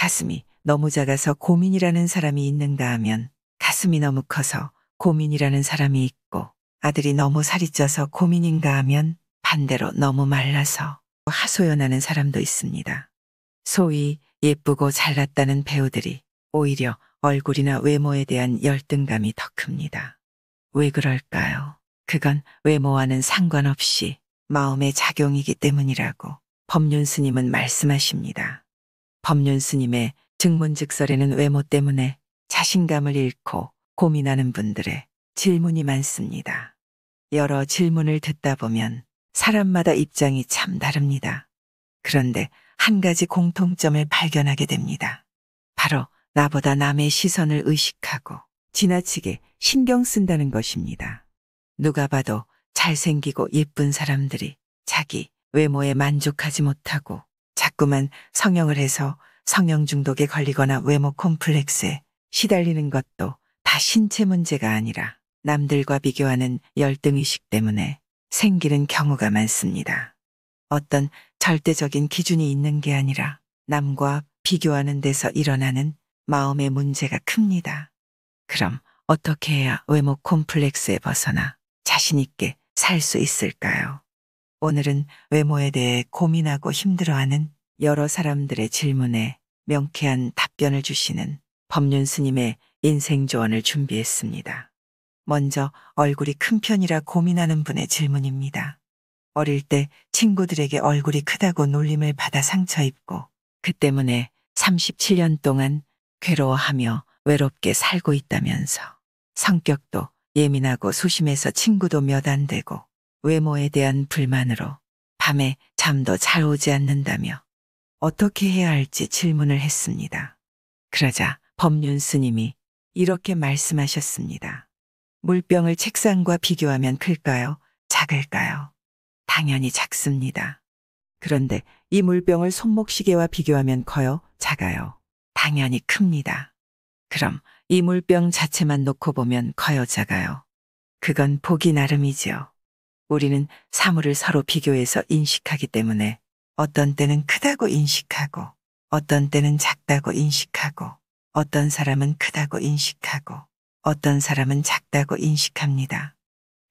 가슴이 너무 작아서 고민이라는 사람이 있는가 하면 가슴이 너무 커서 고민이라는 사람이 있고, 아들이 너무 살이 쪄서 고민인가 하면 반대로 너무 말라서 하소연하는 사람도 있습니다. 소위 예쁘고 잘났다는 배우들이 오히려 얼굴이나 외모에 대한 열등감이 더 큽니다. 왜 그럴까요? 그건 외모와는 상관없이 마음의 작용이기 때문이라고 법륜 스님은 말씀하십니다. 법륜 스님의 증문즉설에는 외모 때문에 자신감을 잃고 고민하는 분들의 질문이 많습니다. 여러 질문을 듣다 보면 사람마다 입장이 참 다릅니다. 그런데 한 가지 공통점을 발견하게 됩니다. 바로 나보다 남의 시선을 의식하고 지나치게 신경 쓴다는 것입니다. 누가 봐도 잘생기고 예쁜 사람들이 자기 외모에 만족하지 못하고 자꾸만 성형을 해서 성형 중독에 걸리거나 외모 콤플렉스에 시달리는 것도 다 신체 문제가 아니라 남들과 비교하는 열등의식 때문에 생기는 경우가 많습니다. 어떤 절대적인 기준이 있는 게 아니라 남과 비교하는 데서 일어나는 마음의 문제가 큽니다. 그럼 어떻게 해야 외모 콤플렉스에 벗어나 자신 있게 살 수 있을까요? 오늘은 외모에 대해 고민하고 힘들어하는 여러 사람들의 질문에 명쾌한 답변을 주시는 법륜 스님의 인생 조언을 준비했습니다. 먼저 얼굴이 큰 편이라 고민하는 분의 질문입니다. 어릴 때 친구들에게 얼굴이 크다고 놀림을 받아 상처 입고 그 때문에 37년 동안 괴로워하며 외롭게 살고 있다면서, 성격도 예민하고 소심해서 친구도 몇 안 되고 외모에 대한 불만으로 밤에 잠도 잘 오지 않는다며 어떻게 해야 할지 질문을 했습니다. 그러자 법륜 스님이 이렇게 말씀하셨습니다. 물병을 책상과 비교하면 클까요? 작을까요? 당연히 작습니다. 그런데 이 물병을 손목시계와 비교하면 커요? 작아요? 당연히 큽니다. 그럼 이 물병 자체만 놓고 보면 커요? 작아요? 그건 보기 나름이지요. 우리는 사물을 서로 비교해서 인식하기 때문에 어떤 때는 크다고 인식하고, 어떤 때는 작다고 인식하고, 어떤 사람은 크다고 인식하고, 어떤 사람은 작다고 인식합니다.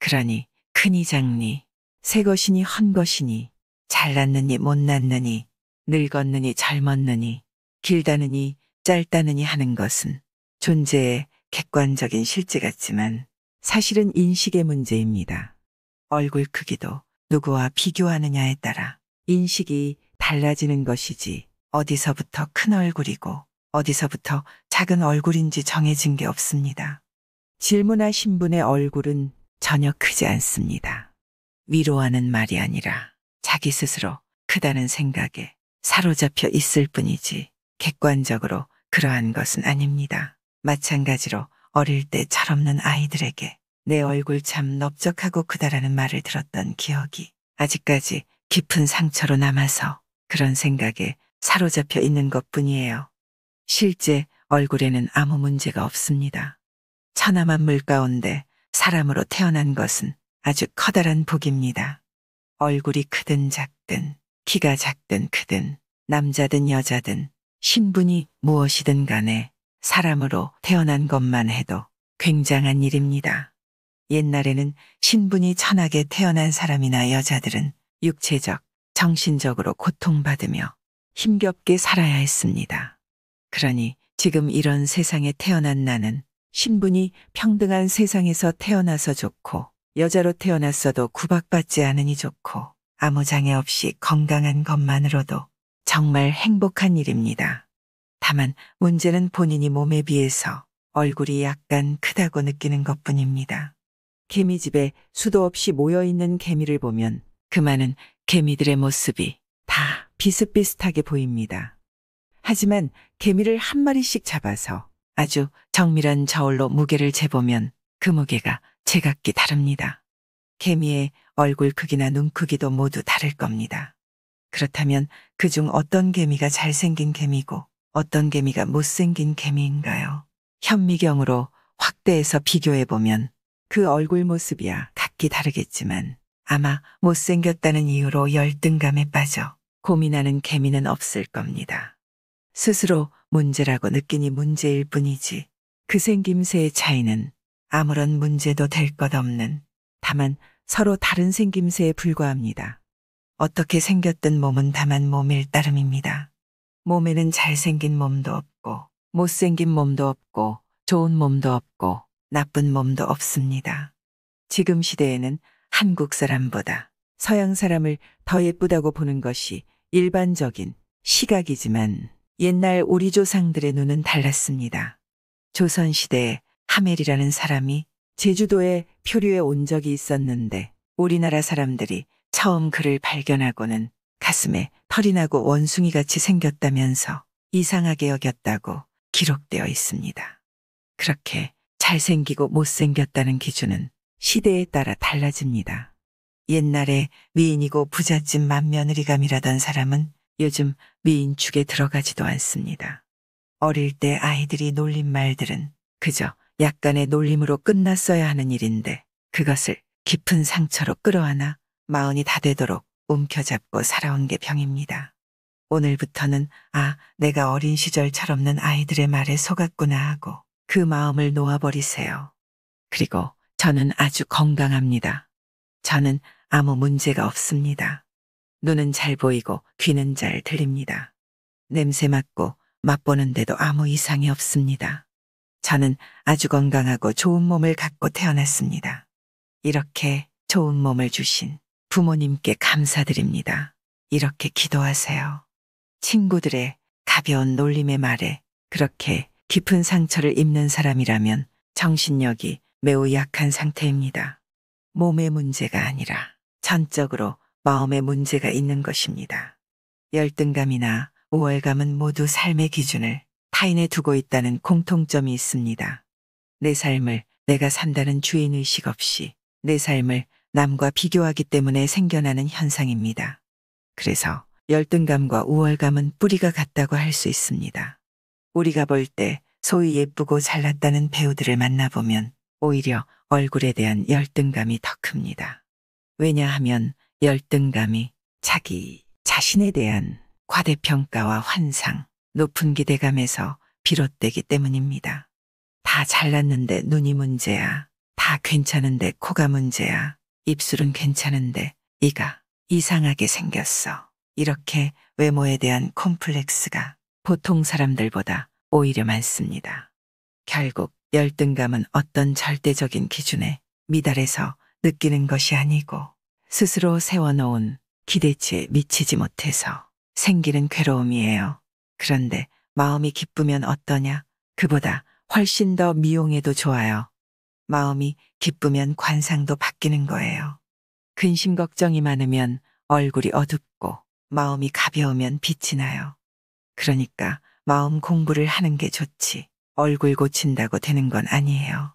그러니 크니 작니, 새 것이니 헌 것이니, 잘났느니 못났느니, 늙었느니 젊었느니, 길다느니 짧다느니 하는 것은 존재의 객관적인 실제 같지만 사실은 인식의 문제입니다. 얼굴 크기도 누구와 비교하느냐에 따라 인식이 달라지는 것이지, 어디서부터 큰 얼굴이고 어디서부터 작은 얼굴인지 정해진 게 없습니다. 질문하신 분의 얼굴은 전혀 크지 않습니다. 위로하는 말이 아니라 자기 스스로 크다는 생각에 사로잡혀 있을 뿐이지 객관적으로 그러한 것은 아닙니다. 마찬가지로 어릴 때 철없는 아이들에게 내 얼굴 참 넓적하고 크다라는 말을 들었던 기억이 아직까지 깊은 상처로 남아서 그런 생각에 사로잡혀 있는 것뿐이에요. 실제 얼굴에는 아무 문제가 없습니다. 천하만물 가운데 사람으로 태어난 것은 아주 커다란 복입니다. 얼굴이 크든 작든, 키가 작든 크든, 남자든 여자든, 신분이 무엇이든 간에 사람으로 태어난 것만 해도 굉장한 일입니다. 옛날에는 신분이 천하게 태어난 사람이나 여자들은 육체적, 정신적으로 고통받으며 힘겹게 살아야 했습니다. 그러니 지금 이런 세상에 태어난 나는 신분이 평등한 세상에서 태어나서 좋고, 여자로 태어났어도 구박받지 않으니 좋고, 아무 장애 없이 건강한 것만으로도 정말 행복한 일입니다. 다만 문제는 본인이 몸에 비해서 얼굴이 약간 크다고 느끼는 것뿐입니다. 개미집에 수도 없이 모여있는 개미를 보면 그 많은 개미들의 모습이 다 비슷비슷하게 보입니다. 하지만 개미를 한 마리씩 잡아서 아주 정밀한 저울로 무게를 재보면 그 무게가 제각기 다릅니다. 개미의 얼굴 크기나 눈 크기도 모두 다를 겁니다. 그렇다면 그중 어떤 개미가 잘생긴 개미고 어떤 개미가 못생긴 개미인가요? 현미경으로 확대해서 비교해보면 그 얼굴 모습이야 각기 다르겠지만 아마 못생겼다는 이유로 열등감에 빠져 고민하는 개미는 없을 겁니다. 스스로 문제라고 느끼니 문제일 뿐이지 그 생김새의 차이는 아무런 문제도 될 것 없는 다만 서로 다른 생김새에 불과합니다. 어떻게 생겼든 몸은 다만 몸일 따름입니다. 몸에는 잘생긴 몸도 없고 못생긴 몸도 없고 좋은 몸도 없고 나쁜 몸도 없습니다. 지금 시대에는 한국 사람보다 서양 사람을 더 예쁘다고 보는 것이 일반적인 시각이지만 옛날 우리 조상들의 눈은 달랐습니다. 조선시대에 하멜이라는 사람이 제주도에 표류해 온 적이 있었는데 우리나라 사람들이 처음 그를 발견하고는 가슴에 털이 나고 원숭이같이 생겼다면서 이상하게 여겼다고 기록되어 있습니다. 그렇게 잘생기고 못생겼다는 기준은 시대에 따라 달라집니다. 옛날에 미인이고 부잣집 맏며느리감이라던 사람은 요즘 미인 축에 들어가지도 않습니다. 어릴 때 아이들이 놀린 말들은 그저 약간의 놀림으로 끝났어야 하는 일인데 그것을 깊은 상처로 끌어안아 마흔이 다 되도록 움켜잡고 살아온 게 병입니다. 오늘부터는 내가 어린 시절 철없는 아이들의 말에 속았구나 하고 그 마음을 놓아버리세요. 그리고 저는 아주 건강합니다. 저는 아무 문제가 없습니다. 눈은 잘 보이고 귀는 잘 들립니다. 냄새 맡고 맛보는데도 아무 이상이 없습니다. 저는 아주 건강하고 좋은 몸을 갖고 태어났습니다. 이렇게 좋은 몸을 주신 부모님께 감사드립니다. 이렇게 기도하세요. 친구들의 가벼운 놀림의 말에 그렇게 깊은 상처를 입는 사람이라면 정신력이 매우 약한 상태입니다. 몸의 문제가 아니라 전적으로 마음의 문제가 있는 것입니다. 열등감이나 우월감은 모두 삶의 기준을 타인에 두고 있다는 공통점이 있습니다. 내 삶을 내가 산다는 주인의식 없이 내 삶을 남과 비교하기 때문에 생겨나는 현상입니다. 그래서 열등감과 우월감은 뿌리가 같다고 할 수 있습니다. 우리가 볼 때 소위 예쁘고 잘났다는 배우들을 만나보면 오히려 얼굴에 대한 열등감이 더 큽니다. 왜냐하면 열등감이 자기 자신에 대한 과대평가와 환상, 높은 기대감에서 비롯되기 때문입니다. 다 잘났는데 눈이 문제야. 다 괜찮은데 코가 문제야. 입술은 괜찮은데 이가 이상하게 생겼어. 이렇게 외모에 대한 콤플렉스가 보통 사람들보다 오히려 많습니다. 결국 열등감은 어떤 절대적인 기준에 미달해서 느끼는 것이 아니고 스스로 세워놓은 기대치에 미치지 못해서 생기는 괴로움이에요. 그런데 마음이 기쁘면 어떠냐? 그보다 훨씬 더 미용해도 좋아요. 마음이 기쁘면 관상도 바뀌는 거예요. 근심 걱정이 많으면 얼굴이 어둡고 마음이 가벼우면 빛이 나요. 그러니까 마음 공부를 하는 게 좋지 얼굴 고친다고 되는 건 아니에요.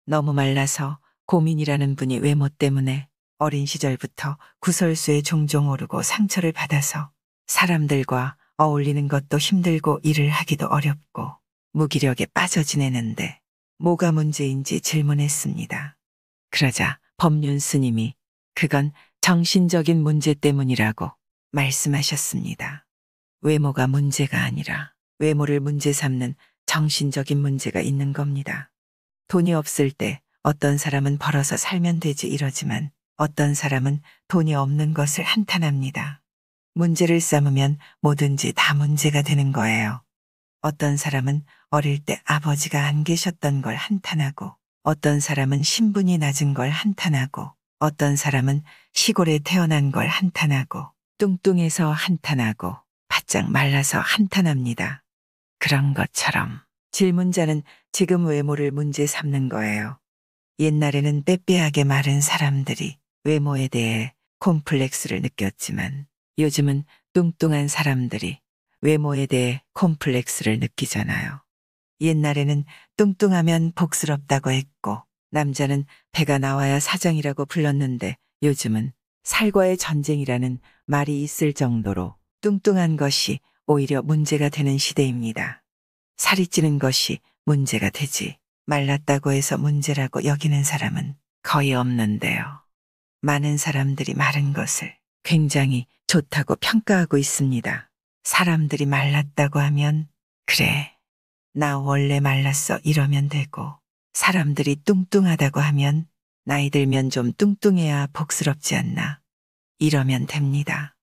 너무 말라서 고민이라는 분이 외모 때문에 어린 시절부터 구설수에 종종 오르고 상처를 받아서 사람들과 어울리는 것도 힘들고 일을 하기도 어렵고 무기력에 빠져 지내는데 뭐가 문제인지 질문했습니다. 그러자 법륜 스님이 그건 정신적인 문제 때문이라고 말씀하셨습니다. 외모가 문제가 아니라 외모를 문제 삼는 정신적인 문제가 있는 겁니다. 돈이 없을 때 어떤 사람은 벌어서 살면 되지 이러지만 어떤 사람은 돈이 없는 것을 한탄합니다. 문제를 삼으면 뭐든지 다 문제가 되는 거예요. 어떤 사람은 어릴 때 아버지가 안 계셨던 걸 한탄하고 어떤 사람은 신분이 낮은 걸 한탄하고 어떤 사람은 시골에 태어난 걸 한탄하고 뚱뚱해서 한탄하고 바짝 말라서 한탄합니다. 그런 것처럼 질문자는 지금 외모를 문제 삼는 거예요. 옛날에는 빼빼하게 마른 사람들이 외모에 대해 콤플렉스를 느꼈지만 요즘은 뚱뚱한 사람들이 외모에 대해 콤플렉스를 느끼잖아요. 옛날에는 뚱뚱하면 복스럽다고 했고 남자는 배가 나와야 사장이라고 불렀는데 요즘은 살과의 전쟁이라는 말이 있을 정도로 뚱뚱한 것이 오히려 문제가 되는 시대입니다. 살이 찌는 것이 문제가 되지 말랐다고 해서 문제라고 여기는 사람은 거의 없는데요. 많은 사람들이 마른 것을 굉장히 좋다고 평가하고 있습니다. 사람들이 말랐다고 하면 그래, 나 원래 말랐어 이러면 되고, 사람들이 뚱뚱하다고 하면 나이 들면 좀 뚱뚱해야 복스럽지 않나. 이러면 됩니다.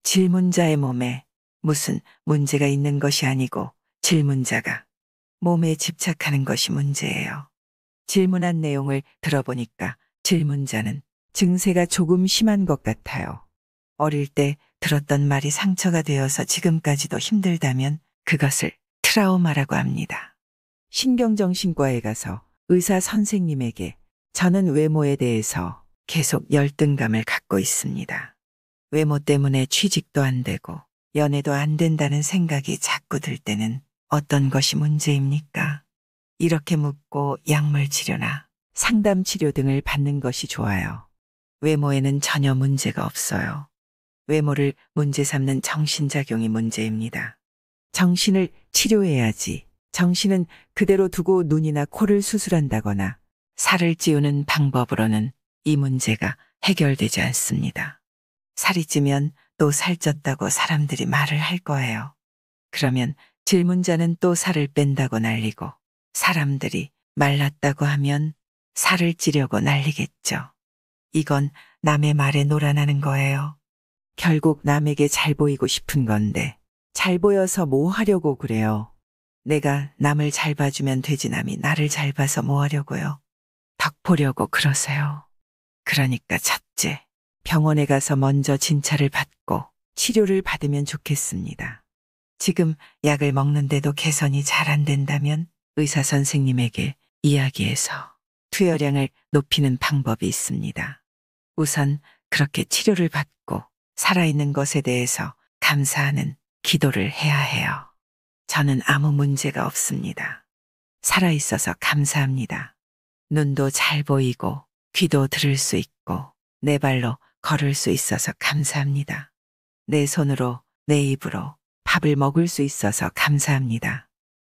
질문자의 몸에 무슨 문제가 있는 것이 아니고 질문자가 몸에 집착하는 것이 문제예요. 질문한 내용을 들어보니까 질문자는 증세가 조금 심한 것 같아요. 어릴 때 들었던 말이 상처가 되어서 지금까지도 힘들다면 그것을 트라우마라고 합니다. 신경정신과에 가서 의사 선생님에게 저는 외모에 대해서 계속 열등감을 갖고 있습니다. 외모 때문에 취직도 안 되고 연애도 안 된다는 생각이 자꾸 들 때는 어떤 것이 문제입니까? 이렇게 묻고 약물 치료나 상담 치료 등을 받는 것이 좋아요. 외모에는 전혀 문제가 없어요. 외모를 문제 삼는 정신작용이 문제입니다. 정신을 치료해야지. 정신은 그대로 두고 눈이나 코를 수술한다거나 살을 찌우는 방법으로는 이 문제가 해결되지 않습니다. 살이 찌면 또 살쪘다고 사람들이 말을 할 거예요. 그러면 질문자는 또 살을 뺀다고 난리고 사람들이 말랐다고 하면 살을 찌려고 난리겠죠. 이건 남의 말에 놀아나는 거예요. 결국 남에게 잘 보이고 싶은 건데 잘 보여서 뭐 하려고 그래요. 내가 남을 잘 봐주면 되지 남이 나를 잘 봐서 뭐 하려고요. 덕 보려고 그러세요. 그러니까 첫째, 병원에 가서 먼저 진찰을 받고 치료를 받으면 좋겠습니다. 지금 약을 먹는데도 개선이 잘 안 된다면 의사 선생님에게 이야기해서 투여량을 높이는 방법이 있습니다. 우선 그렇게 치료를 받고 살아있는 것에 대해서 감사하는 기도를 해야 해요. 저는 아무 문제가 없습니다. 살아있어서 감사합니다. 눈도 잘 보이고 귀도 들을 수 있고 내 발로 걸을 수 있어서 감사합니다. 내 손으로 내 입으로 밥을 먹을 수 있어서 감사합니다.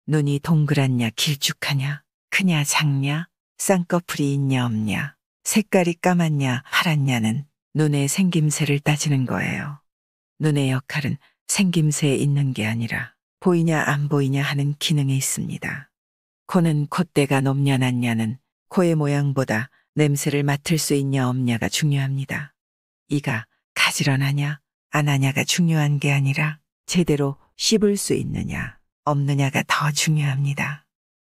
눈이 동그랗냐 길쭉하냐 크냐 작냐 쌍꺼풀이 있냐 없냐 색깔이 까맣냐 파랗냐는 눈의 생김새를 따지는 거예요. 눈의 역할은 생김새에 있는 게 아니라 보이냐 안 보이냐 하는 기능에 있습니다. 코는 콧대가 높냐 낮냐는 코의 모양보다 냄새를 맡을 수 있냐 없냐가 중요합니다. 이가 가지런하냐 안 하냐가 중요한 게 아니라 제대로 씹을 수 있느냐 없느냐가 더 중요합니다.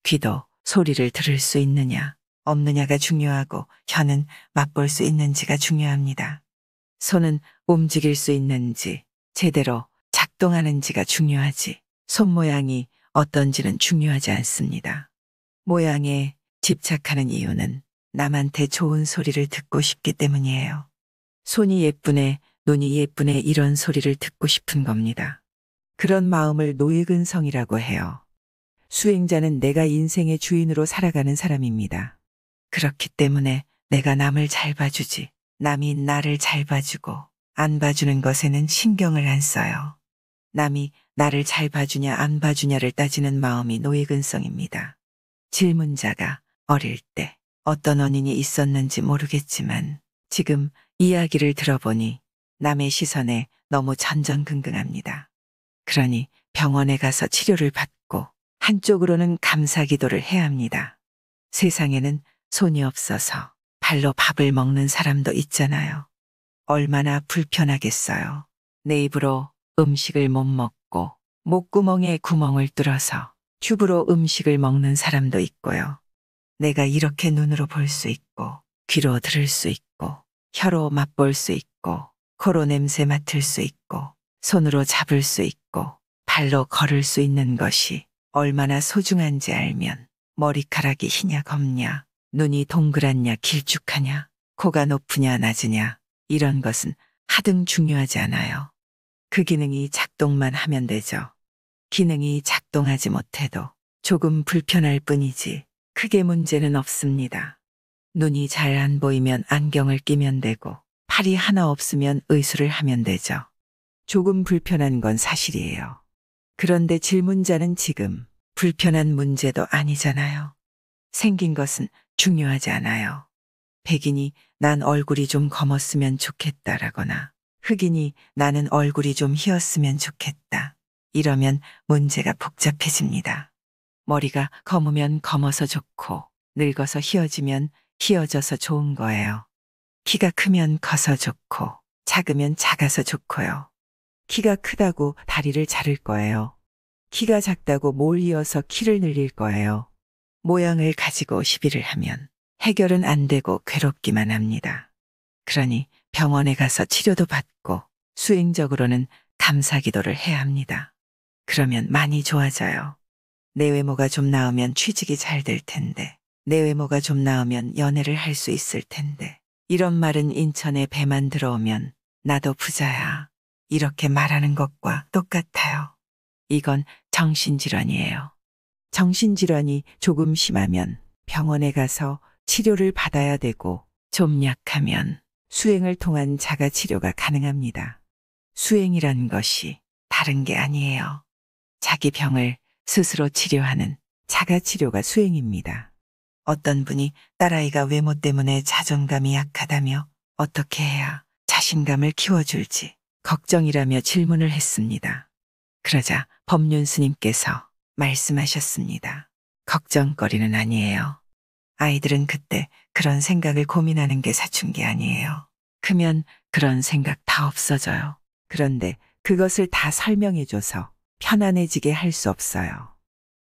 귀도 소리를 들을 수 있느냐 없느냐가 중요하고 혀는 맛볼 수 있는지가 중요합니다. 손은 움직일 수 있는지 제대로 작동하는지가 중요하지 손 모양이 어떤지는 중요하지 않습니다. 모양에 집착하는 이유는 남한테 좋은 소리를 듣고 싶기 때문이에요. 손이 예쁘네, 눈이 예쁘네 이런 소리를 듣고 싶은 겁니다. 그런 마음을 노예근성이라고 해요. 수행자는 내가 인생의 주인으로 살아가는 사람입니다. 그렇기 때문에 내가 남을 잘 봐주지 남이 나를 잘 봐주고 안 봐주는 것에는 신경을 안 써요. 남이 나를 잘 봐주냐 안 봐주냐를 따지는 마음이 노예근성입니다. 질문자가 어릴 때 어떤 원인이 있었는지 모르겠지만 지금 이야기를 들어보니 남의 시선에 너무 전전긍긍합니다. 그러니 병원에 가서 치료를 받고 한쪽으로는 감사 기도를 해야 합니다. 세상에는 손이 없어서 발로 밥을 먹는 사람도 있잖아요. 얼마나 불편하겠어요. 내 입으로 음식을 못 먹고 목구멍에 구멍을 뚫어서 튜브로 음식을 먹는 사람도 있고요. 내가 이렇게 눈으로 볼 수 있고 귀로 들을 수 있고 혀로 맛볼 수 있고 코로 냄새 맡을 수 있고 손으로 잡을 수 있고 발로 걸을 수 있는 것이 얼마나 소중한지 알면 머리카락이 희냐 검냐 눈이 동그랗냐 길쭉하냐 코가 높으냐 낮으냐 이런 것은 하등 중요하지 않아요. 그 기능이 작동만 하면 되죠. 기능이 작동하지 못해도 조금 불편할 뿐이지 크게 문제는 없습니다. 눈이 잘 안 보이면 안경을 끼면 되고 팔이 하나 없으면 의수를 하면 되죠. 조금 불편한 건 사실이에요. 그런데 질문자는 지금 불편한 문제도 아니잖아요. 생긴 것은 중요하지 않아요. 백인이 난 얼굴이 좀 검었으면 좋겠다라거나 흑인이 나는 얼굴이 좀 희었으면 좋겠다. 이러면 문제가 복잡해집니다. 머리가 검으면 검어서 좋고 늙어서 희어지면 희어져서 좋은 거예요. 키가 크면 커서 좋고 작으면 작아서 좋고요. 키가 크다고 다리를 자를 거예요. 키가 작다고 뭘 이어서 키를 늘릴 거예요. 모양을 가지고 시비를 하면 해결은 안 되고 괴롭기만 합니다. 그러니 병원에 가서 치료도 받고 수행적으로는 감사기도를 해야 합니다. 그러면 많이 좋아져요. 내 외모가 좀 나으면 취직이 잘 될 텐데, 내 외모가 좀 나으면 연애를 할 수 있을 텐데, 이런 말은 인천에 배만 들어오면 나도 부자야. 이렇게 말하는 것과 똑같아요. 이건 정신질환이에요. 정신질환이 조금 심하면 병원에 가서 치료를 받아야 되고 좀 약하면 수행을 통한 자가치료가 가능합니다. 수행이란 것이 다른 게 아니에요. 자기 병을 스스로 치료하는 자가치료가 수행입니다. 어떤 분이 딸아이가 외모 때문에 자존감이 약하다며 어떻게 해야 자신감을 키워줄지 걱정이라며 질문을 했습니다. 그러자 법륜 스님께서 말씀하셨습니다. 걱정거리는 아니에요. 아이들은 그때 그런 생각을 고민하는 게 사춘기 아니에요. 크면 그런 생각 다 없어져요. 그런데 그것을 다 설명해줘서 편안해지게 할 수 없어요.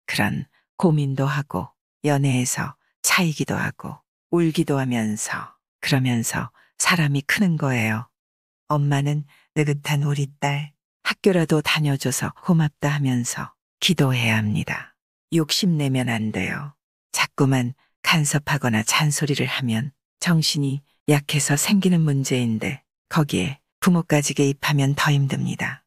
그런 고민도 하고 연애에서 차이기도 하고 울기도 하면서 그러면서 사람이 크는 거예요. 엄마는 느긋한 우리 딸 학교라도 다녀줘서 고맙다 하면서 기도해야 합니다. 욕심내면 안 돼요. 자꾸만 간섭하거나 잔소리를 하면 정신이 약해서 생기는 문제인데 거기에 부모까지 개입하면 더 힘듭니다.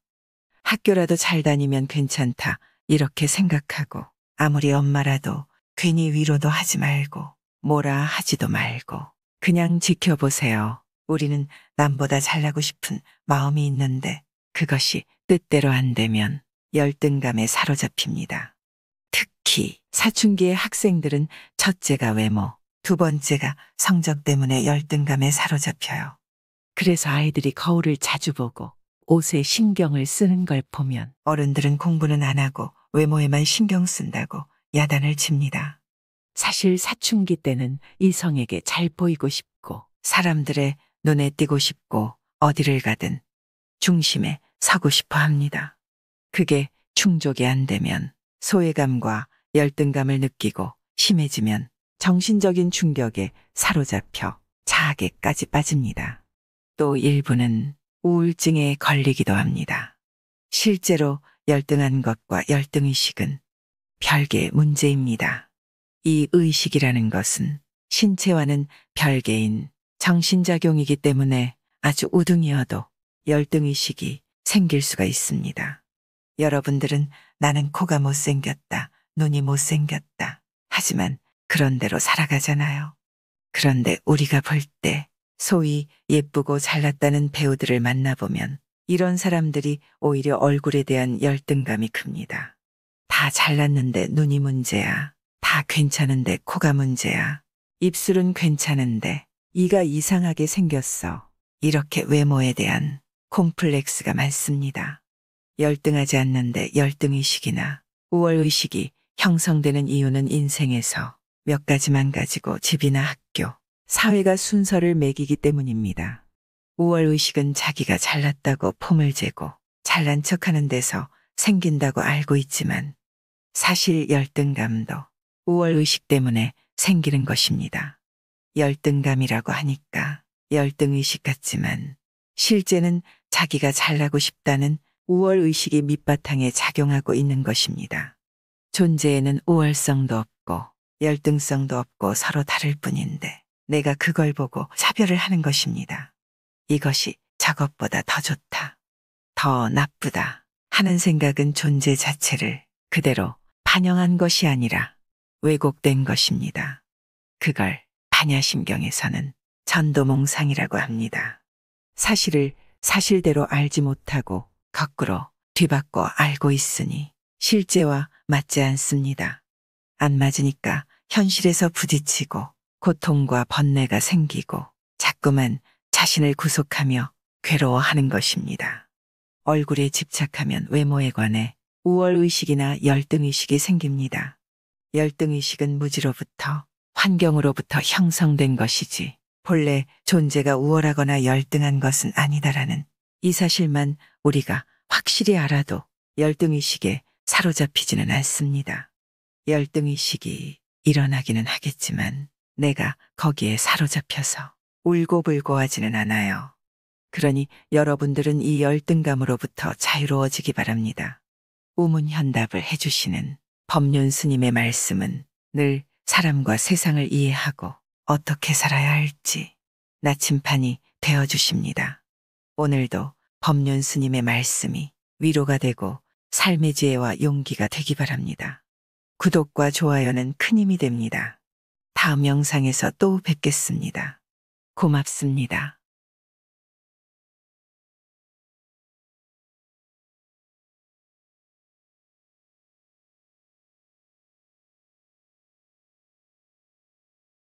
학교라도 잘 다니면 괜찮다 이렇게 생각하고 아무리 엄마라도 괜히 위로도 하지 말고 뭐라 하지도 말고 그냥 지켜보세요. 우리는 남보다 잘나고 싶은 마음이 있는데 그것이 뜻대로 안 되면 열등감에 사로잡힙니다. 특히 사춘기의 학생들은 첫째가 외모, 두 번째가 성적 때문에 열등감에 사로잡혀요. 그래서 아이들이 거울을 자주 보고 옷에 신경을 쓰는 걸 보면 어른들은 공부는 안 하고 외모에만 신경 쓴다고 야단을 칩니다. 사실 사춘기 때는 이성에게 잘 보이고 싶고 사람들의 눈에 띄고 싶고 어디를 가든 중심에 서고 싶어 합니다. 그게 충족이 안 되면 소외감과 열등감을 느끼고 심해지면 정신적인 충격에 사로잡혀 자학에까지 빠집니다. 또 일부는 우울증에 걸리기도 합니다. 실제로 열등한 것과 열등의식은 별개의 문제입니다. 이 의식이라는 것은 신체와는 별개인 정신작용이기 때문에 아주 우등이어도 열등의식이 생길 수가 있습니다. 여러분들은 나는 코가 못생겼다, 눈이 못생겼다. 하지만 그런 대로 살아가잖아요. 그런데 우리가 볼 때 소위 예쁘고 잘났다는 배우들을 만나보면 이런 사람들이 오히려 얼굴에 대한 열등감이 큽니다. 다 잘났는데 눈이 문제야. 다 괜찮은데 코가 문제야. 입술은 괜찮은데 이가 이상하게 생겼어. 이렇게 외모에 대한 콤플렉스가 많습니다. 열등하지 않는데 열등의식이나 우월의식이 형성되는 이유는 인생에서 몇 가지만 가지고 집이나 학교, 사회가 순서를 매기기 때문입니다. 우월의식은 자기가 잘났다고 폼을 재고 잘난 척하는 데서 생긴다고 알고 있지만 사실 열등감도 우월의식 때문에 생기는 것입니다. 열등감이라고 하니까 열등의식 같지만 실제는 자기가 잘나고 싶다는 우월의식이 밑바탕에 작용하고 있는 것입니다. 존재에는 우월성도 없고 열등성도 없고 서로 다를 뿐인데 내가 그걸 보고 차별을 하는 것입니다. 이것이 저것보다 더 좋다, 더 나쁘다 하는 생각은 존재 자체를 그대로 반영한 것이 아니라 왜곡된 것입니다. 그걸 반야심경에서는 전도몽상이라고 합니다. 사실을 사실대로 알지 못하고 거꾸로 뒤바꿔 알고 있으니 실제와 맞지 않습니다. 안 맞으니까 현실에서 부딪히고 고통과 번뇌가 생기고 자꾸만 자신을 구속하며 괴로워하는 것입니다. 얼굴에 집착하면 외모에 관해 우월의식이나 열등의식이 생깁니다. 열등의식은 무지로부터, 환경으로부터 형성된 것이지 본래 존재가 우월하거나 열등한 것은 아니다라는 이 사실만 우리가 확실히 알아도 열등의식에 사로잡히지는 않습니다. 열등의식이 일어나기는 하겠지만 내가 거기에 사로잡혀서 울고불고 하지는 않아요. 그러니 여러분들은 이 열등감으로부터 자유로워지기 바랍니다. 우문현답을 해주시는 법륜 스님의 말씀은 늘 사람과 세상을 이해하고 어떻게 살아야 할지 나침판이 되어주십니다. 오늘도 법륜 스님의 말씀이 위로가 되고 삶의 지혜와 용기가 되기 바랍니다. 구독과 좋아요는 큰 힘이 됩니다. 다음 영상에서 또 뵙겠습니다. 고맙습니다.